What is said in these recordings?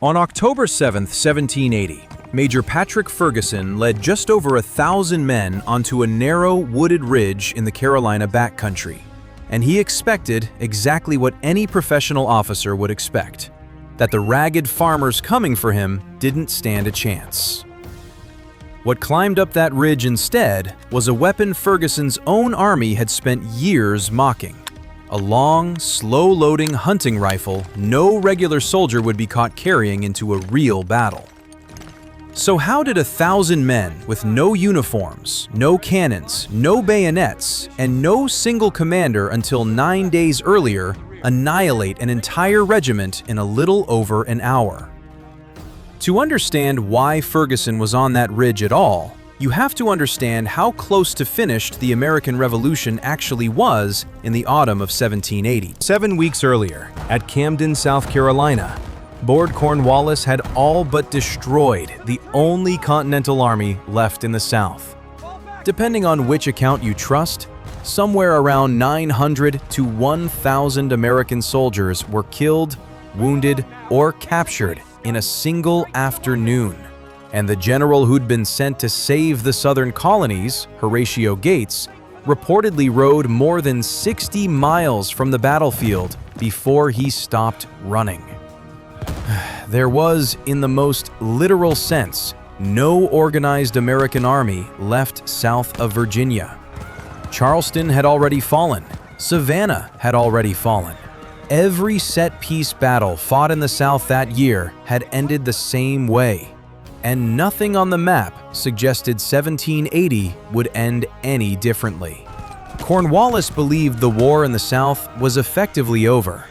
On October 7, 1780, Major Patrick Ferguson led just over 1,000 men onto a narrow, wooded ridge in the Carolina backcountry, and he expected exactly what any professional officer would expect: that the ragged farmers coming for him didn't stand a chance. What climbed up that ridge instead was a weapon Ferguson's own army had spent years mocking: a long, slow-loading hunting rifle no regular soldier would be caught carrying into a real battle. So how did 1,000 men with no uniforms, no cannons, no bayonets, and no single commander until 9 days earlier annihilate an entire regiment in a little over an hour? To understand why Ferguson was on that ridge at all, you have to understand how close to finished the American Revolution actually was in the autumn of 1780. 7 weeks earlier, at Camden, South Carolina, Lord Cornwallis had all but destroyed the only Continental Army left in the South. Depending on which account you trust, somewhere around 900 to 1,000 American soldiers were killed, wounded, or captured in a single afternoon. And the general who'd been sent to save the southern colonies, Horatio Gates, reportedly rode more than 60 miles from the battlefield before he stopped running. There was, in the most literal sense, no organized American army left south of Virginia. Charleston had already fallen. Savannah had already fallen. Every set-piece battle fought in the South that year had ended the same way, and nothing on the map suggested 1780 would end any differently. Cornwallis believed the war in the South was effectively over.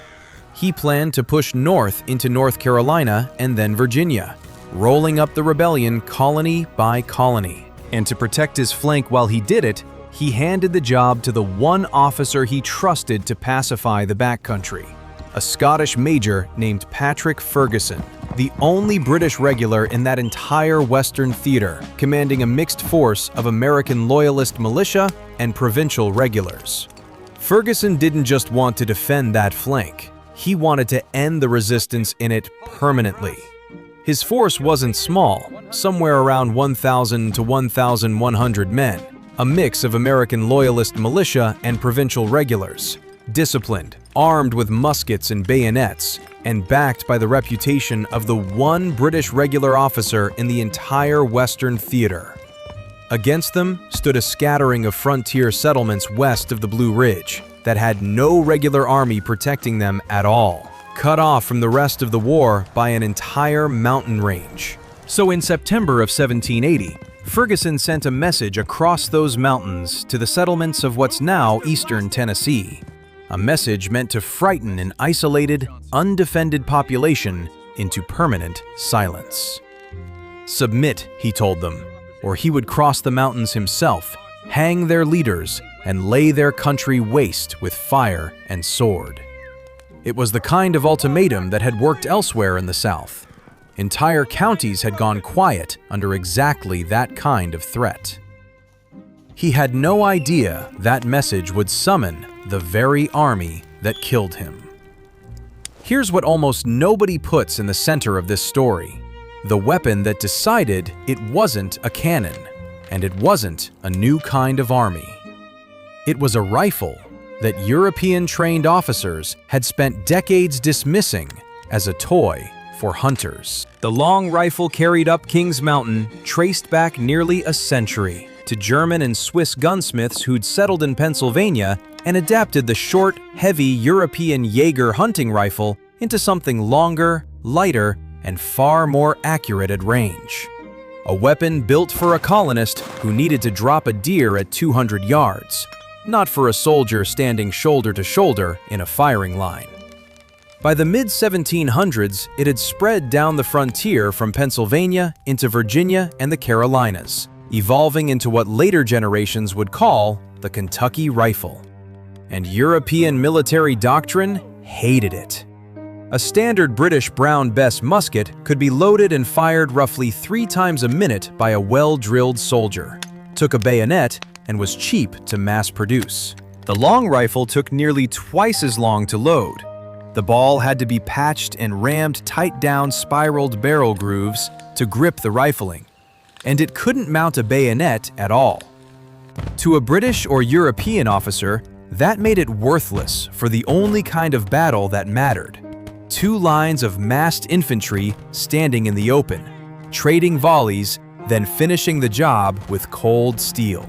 He planned to push north into North Carolina and then Virginia, rolling up the rebellion colony by colony. And to protect his flank while he did it, he handed the job to the one officer he trusted to pacify the backcountry, a Scottish major named Patrick Ferguson, the only British regular in that entire Western theater, commanding a mixed force of American Loyalist militia and provincial regulars. Ferguson didn't just want to defend that flank. He wanted to end the resistance in it permanently. His force wasn't small, somewhere around 1,000 to 1,100 men, a mix of American Loyalist militia and provincial regulars, disciplined, armed with muskets and bayonets, and backed by the reputation of the one British regular officer in the entire Western theater. Against them stood a scattering of frontier settlements west of the Blue Ridge that had no regular army protecting them at all, cut off from the rest of the war by an entire mountain range. So in September of 1780, Ferguson sent a message across those mountains to the settlements of what's now eastern Tennessee, a message meant to frighten an isolated, undefended population into permanent silence. Submit, he told them, or he would cross the mountains himself, hang their leaders, and lay their country waste with fire and sword. It was the kind of ultimatum that had worked elsewhere in the South. Entire counties had gone quiet under exactly that kind of threat. He had no idea that message would summon the very army that killed him. Here's what almost nobody puts in the center of this story: the weapon that decided it wasn't a cannon, and it wasn't a new kind of army. It was a rifle that European-trained officers had spent decades dismissing as a toy for hunters. The long rifle carried up Kings Mountain traced back nearly a century to German and Swiss gunsmiths who'd settled in Pennsylvania and adapted the short, heavy European Jaeger hunting rifle into something longer, lighter, and far more accurate at range. A weapon built for a colonist who needed to drop a deer at 200 yards, not for a soldier standing shoulder to shoulder in a firing line. By the mid-1700s, it had spread down the frontier from Pennsylvania into Virginia and the Carolinas, evolving into what later generations would call the Kentucky rifle. And European military doctrine hated it. A standard British Brown Bess musket could be loaded and fired roughly 3 times a minute by a well-drilled soldier, took a bayonet, and was cheap to mass produce. The long rifle took nearly twice as long to load. The ball had to be patched and rammed tight down spiraled barrel grooves to grip the rifling, and it couldn't mount a bayonet at all. To a British or European officer, that made it worthless for the only kind of battle that mattered. Two lines of massed infantry standing in the open, trading volleys, then finishing the job with cold steel.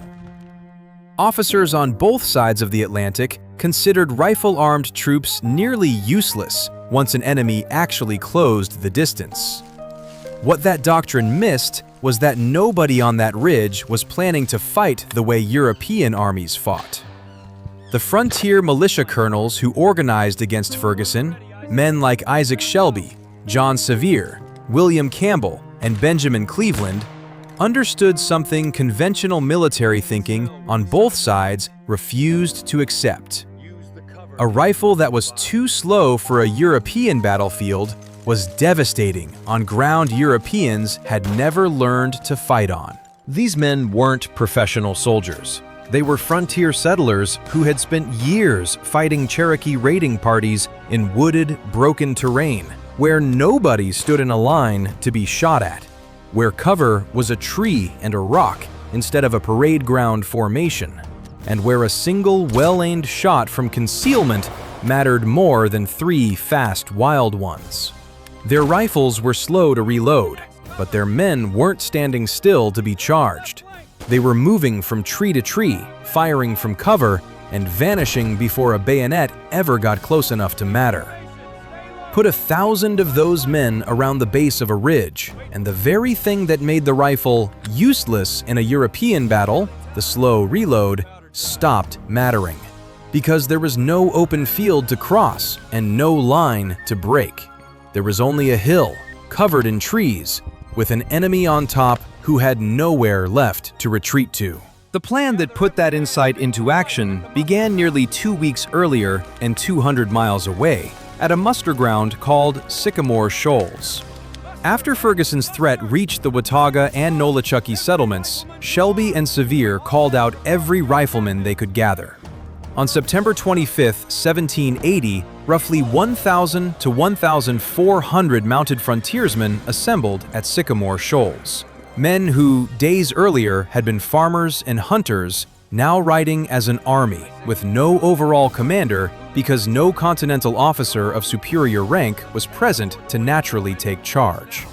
Officers on both sides of the Atlantic considered rifle-armed troops nearly useless once an enemy actually closed the distance. What that doctrine missed was that nobody on that ridge was planning to fight the way European armies fought. The frontier militia colonels who organized against Ferguson, men like Isaac Shelby, John Sevier, William Campbell, and Benjamin Cleveland, understood something conventional military thinking on both sides refused to accept. A rifle that was too slow for a European battlefield was devastating on ground Europeans had never learned to fight on. These men weren't professional soldiers. They were frontier settlers who had spent years fighting Cherokee raiding parties in wooded, broken terrain, where nobody stood in a line to be shot at, where cover was a tree and a rock instead of a parade ground formation, and where a single well-aimed shot from concealment mattered more than 3 fast, wild ones. Their rifles were slow to reload, but their men weren't standing still to be charged. They were moving from tree to tree, firing from cover, and vanishing before a bayonet ever got close enough to matter. Put 1,000 of those men around the base of a ridge, and the very thing that made the rifle useless in a European battle, the slow reload, stopped mattering, because there was no open field to cross and no line to break. There was only a hill, covered in trees, with an enemy on top who had nowhere left to retreat to. The plan that put that insight into action began nearly 2 weeks earlier and 200 miles away, at a muster ground called Sycamore Shoals. After Ferguson's threat reached the Watauga and Nolichucky settlements, Shelby and Sevier called out every rifleman they could gather. On September 25, 1780, roughly 1,000 to 1,400 mounted frontiersmen assembled at Sycamore Shoals. Men who, days earlier, had been farmers and hunters, now riding as an army with no overall commander because no continental officer of superior rank was present to naturally take charge.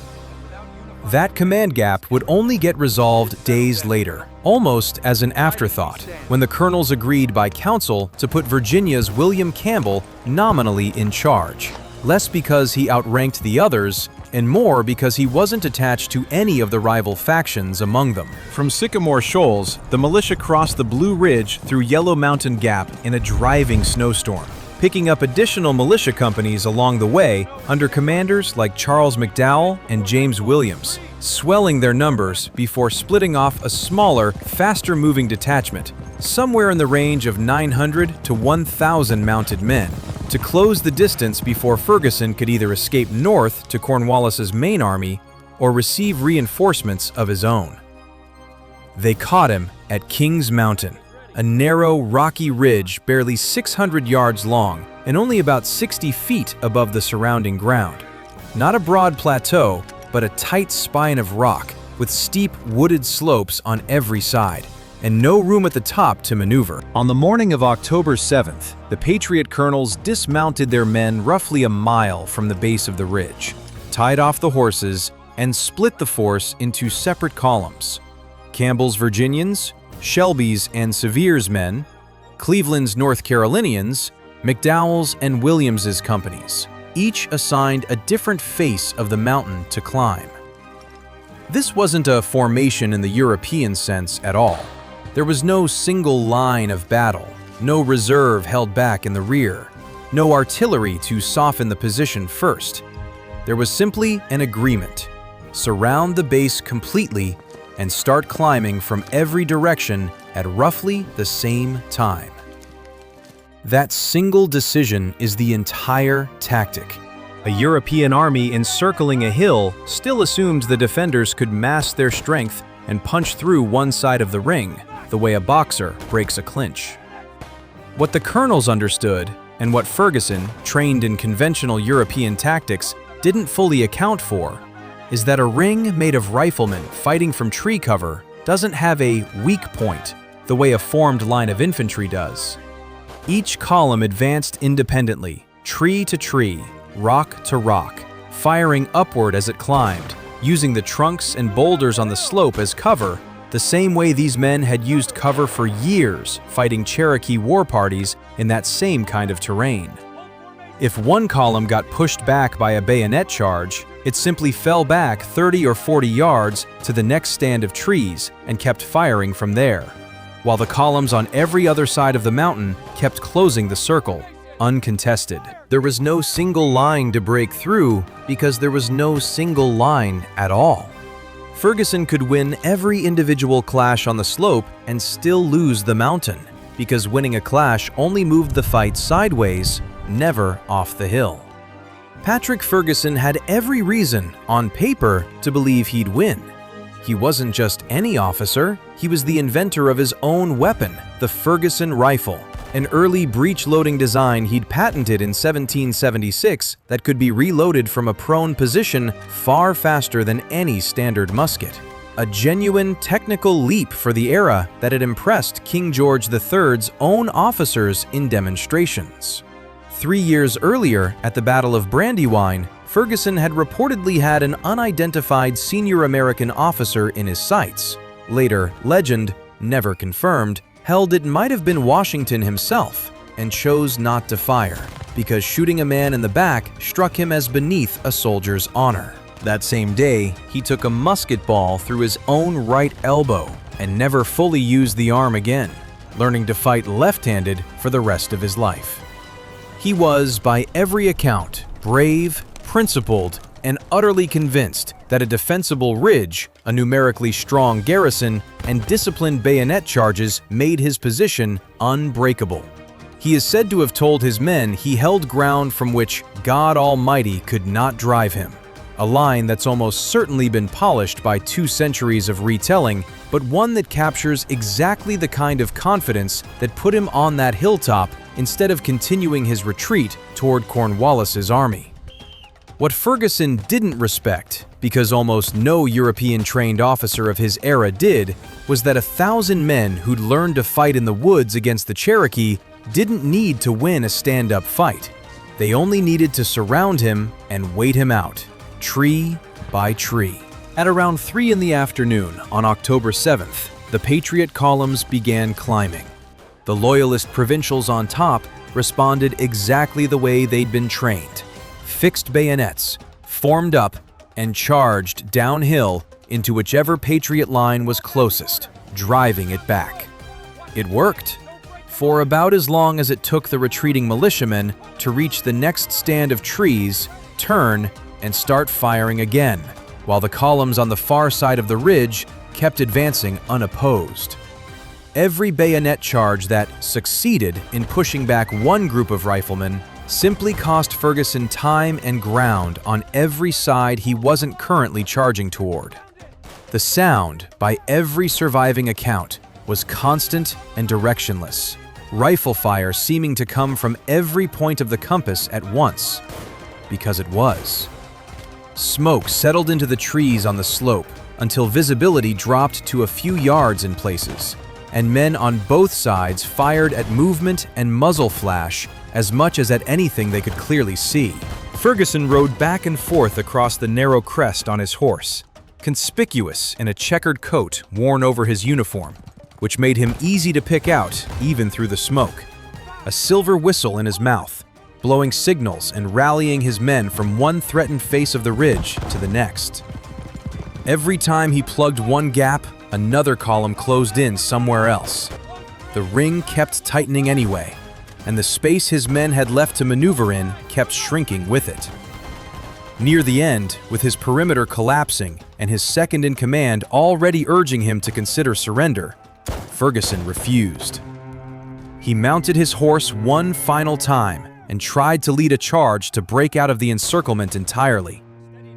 That command gap would only get resolved days later, almost as an afterthought, when the colonels agreed by council to put Virginia's William Campbell nominally in charge, less because he outranked the others, and more because he wasn't attached to any of the rival factions among them. From Sycamore Shoals, the militia crossed the Blue Ridge through Yellow Mountain Gap in a driving snowstorm, picking up additional militia companies along the way under commanders like Charles McDowell and James Williams, swelling their numbers before splitting off a smaller, faster-moving detachment, somewhere in the range of 900 to 1,000 mounted men, to close the distance before Ferguson could either escape north to Cornwallis's main army or receive reinforcements of his own. They caught him at Kings Mountain, a narrow, rocky ridge barely 600 yards long and only about 60 feet above the surrounding ground. Not a broad plateau, but a tight spine of rock with steep, wooded slopes on every side, and no room at the top to maneuver. On the morning of October 7th, the Patriot colonels dismounted their men roughly a mile from the base of the ridge, tied off the horses, and split the force into separate columns. Campbell's Virginians, Shelby's and Sevier's men, Cleveland's North Carolinians, McDowell's and Williams's companies, each assigned a different face of the mountain to climb. This wasn't a formation in the European sense at all. There was no single line of battle, no reserve held back in the rear, no artillery to soften the position first. There was simply an agreement: surround the base completely and start climbing from every direction at roughly the same time. That single decision is the entire tactic. A European army encircling a hill still assumed the defenders could mass their strength and punch through one side of the ring, the way a boxer breaks a clinch. What the colonels understood, And what Ferguson, trained in conventional European tactics, didn't fully account for is that a ring made of riflemen fighting from tree cover doesn't have a weak point the way a formed line of infantry does. Each column advanced independently, tree to tree, rock to rock, firing upward as it climbed, using the trunks and boulders on the slope as cover, the same way these men had used cover for years fighting Cherokee war parties in that same kind of terrain. If one column got pushed back by a bayonet charge, it simply fell back 30 or 40 yards to the next stand of trees and kept firing from there, while the columns on every other side of the mountain kept closing the circle, uncontested. There was no single line to break through because there was no single line at all. Ferguson could win every individual clash on the slope and still lose the mountain, because winning a clash only moved the fight sideways, never off the hill. Patrick Ferguson had every reason, on paper, to believe he'd win. He wasn't just any officer, he was the inventor of his own weapon, the Ferguson rifle, an early breech-loading design he'd patented in 1776 that could be reloaded from a prone position far faster than any standard musket. A genuine technical leap for the era that had impressed King George III's own officers in demonstrations. 3 years earlier, at the Battle of Brandywine, Ferguson had reportedly had an unidentified senior American officer in his sights. Later, legend, never confirmed, held it might have been Washington himself, and chose not to fire, because shooting a man in the back struck him as beneath a soldier's honor. That same day, he took a musket ball through his own right elbow and never fully used the arm again, learning to fight left-handed for the rest of his life. He was, by every account, brave, principled, and utterly convinced that a defensible ridge, a numerically strong garrison, and disciplined bayonet charges made his position unbreakable. He is said to have told his men he held ground from which God Almighty could not drive him, a line that's almost certainly been polished by 2 centuries of retelling, but one that captures exactly the kind of confidence that put him on that hilltop instead of continuing his retreat toward Cornwallis's army. What Ferguson didn't respect, because almost no European-trained officer of his era did, was that 1,000 men who'd learned to fight in the woods against the Cherokee didn't need to win a stand-up fight. They only needed to surround him and wait him out, tree by tree. At around 3 in the afternoon on October 7th, the Patriot columns began climbing. The Loyalist provincials on top responded exactly the way they'd been trained. Fixed bayonets, formed up, and charged downhill into whichever Patriot line was closest, driving it back. It worked, for about as long as it took the retreating militiamen to reach the next stand of trees, turn, and start firing again, while the columns on the far side of the ridge kept advancing unopposed. Every bayonet charge that succeeded in pushing back one group of riflemen simply cost Ferguson time and ground on every side he wasn't currently charging toward. The sound, by every surviving account, was constant and directionless, rifle fire seeming to come from every point of the compass at once, because it was. Smoke settled into the trees on the slope until visibility dropped to a few yards in places, and men on both sides fired at movement and muzzle flash as much as at anything they could clearly see. Ferguson rode back and forth across the narrow crest on his horse, conspicuous in a checkered coat worn over his uniform, which made him easy to pick out even through the smoke. A silver whistle in his mouth, blowing signals and rallying his men from one threatened face of the ridge to the next. Every time he plugged one gap, another column closed in somewhere else. The ring kept tightening anyway, and the space his men had left to maneuver in kept shrinking with it. Near the end, with his perimeter collapsing and his second-in-command already urging him to consider surrender, Ferguson refused. He mounted his horse one final time and tried to lead a charge to break out of the encirclement entirely,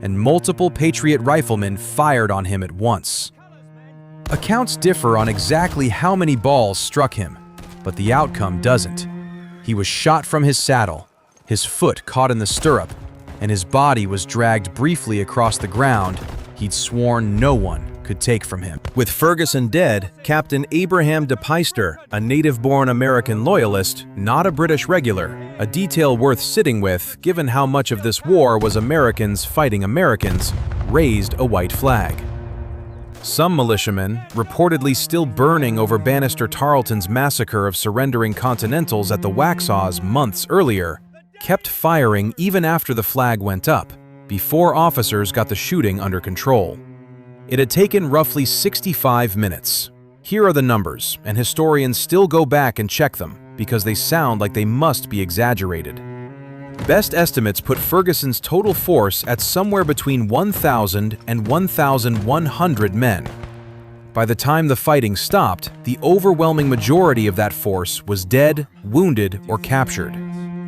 and multiple Patriot riflemen fired on him at once. Accounts differ on exactly how many balls struck him, but the outcome doesn't. He was shot from his saddle, his foot caught in the stirrup, and his body was dragged briefly across the ground he'd sworn no one could take from him. With Ferguson dead, Captain Abraham de Peyster, a native-born American loyalist, not a British regular, a detail worth sitting with given how much of this war was Americans fighting Americans, raised a white flag. Some militiamen, reportedly still burning over Bannister Tarleton's massacre of surrendering Continentals at the Waxhaws months earlier, kept firing even after the flag went up, before officers got the shooting under control. It had taken roughly 65 minutes. Here are the numbers, and historians still go back and check them because they sound like they must be exaggerated. Best estimates put Ferguson's total force at somewhere between 1,000 and 1,100 men. By the time the fighting stopped, the overwhelming majority of that force was dead, wounded, or captured.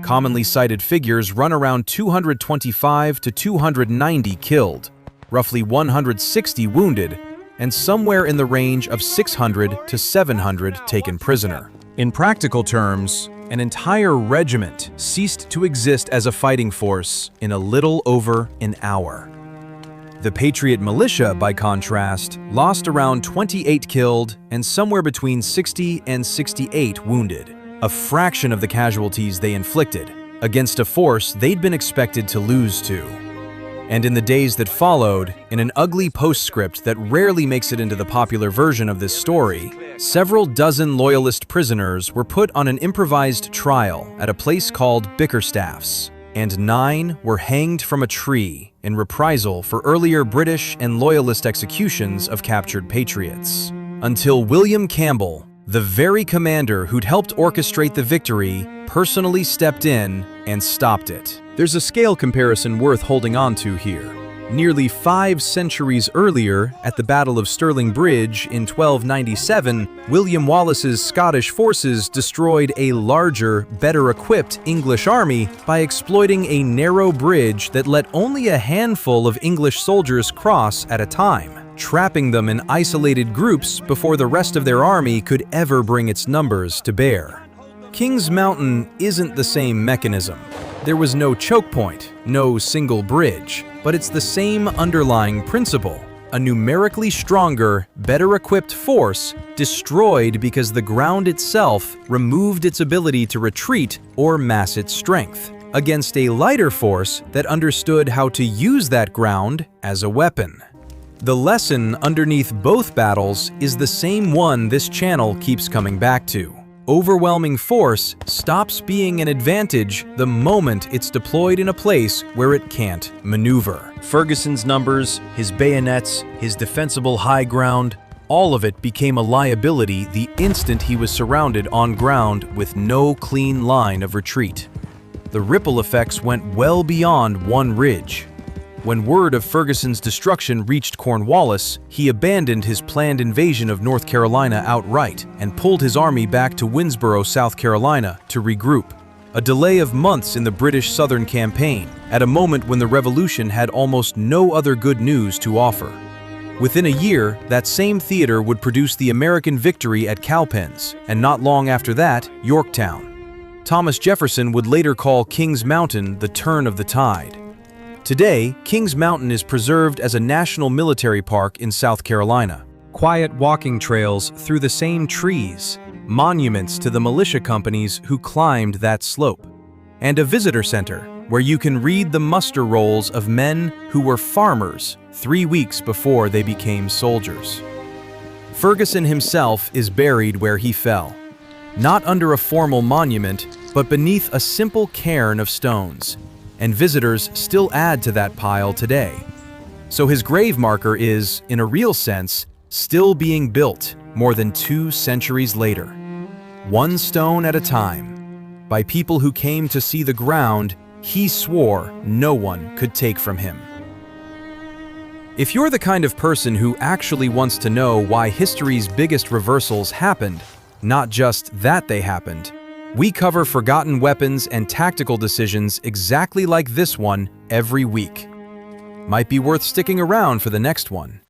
Commonly cited figures run around 225 to 290 killed, roughly 160 wounded, and somewhere in the range of 600 to 700 taken prisoner. In practical terms, an entire regiment ceased to exist as a fighting force in a little over an hour. The Patriot militia, by contrast, lost around 28 killed and somewhere between 60 and 68 wounded, a fraction of the casualties they inflicted, against a force they'd been expected to lose to. And in the days that followed, in an ugly postscript that rarely makes it into the popular version of this story, several dozen Loyalist prisoners were put on an improvised trial at a place called Bickerstaff's, and 9 were hanged from a tree in reprisal for earlier British and Loyalist executions of captured patriots. Until William Campbell, the very commander who'd helped orchestrate the victory, personally stepped in and stopped it. There's a scale comparison worth holding on to here. Nearly 5 centuries earlier, at the Battle of Stirling Bridge in 1297, William Wallace's Scottish forces destroyed a larger, better-equipped English army by exploiting a narrow bridge that let only a handful of English soldiers cross at a time, trapping them in isolated groups before the rest of their army could ever bring its numbers to bear. King's Mountain isn't the same mechanism. There was no choke point, no single bridge, but it's the same underlying principle. A numerically stronger, better-equipped force destroyed because the ground itself removed its ability to retreat or mass its strength, against a lighter force that understood how to use that ground as a weapon. The lesson underneath both battles is the same one this channel keeps coming back to. Overwhelming force stops being an advantage the moment it's deployed in a place where it can't maneuver. Ferguson's numbers, his bayonets, his defensible high ground, all of it became a liability the instant he was surrounded on ground with no clean line of retreat. The ripple effects went well beyond one ridge. When word of Ferguson's destruction reached Cornwallis, he abandoned his planned invasion of North Carolina outright and pulled his army back to Winnsboro, South Carolina, to regroup. A delay of months in the British Southern Campaign, at a moment when the Revolution had almost no other good news to offer. Within a year, that same theater would produce the American victory at Cowpens, and not long after that, Yorktown. Thomas Jefferson would later call Kings Mountain the turn of the tide. Today, Kings Mountain is preserved as a national military park in South Carolina. Quiet walking trails through the same trees, monuments to the militia companies who climbed that slope, and a visitor center where you can read the muster rolls of men who were farmers 3 weeks before they became soldiers. Ferguson himself is buried where he fell, not under a formal monument, but beneath a simple cairn of stones. And visitors still add to that pile today. So his grave marker is, in a real sense, still being built more than 2 centuries later. One stone at a time, by people who came to see the ground he swore no one could take from him. If you're the kind of person who actually wants to know why history's biggest reversals happened, not just that they happened, we cover forgotten weapons and tactical decisions exactly like this one every week. Might be worth sticking around for the next one.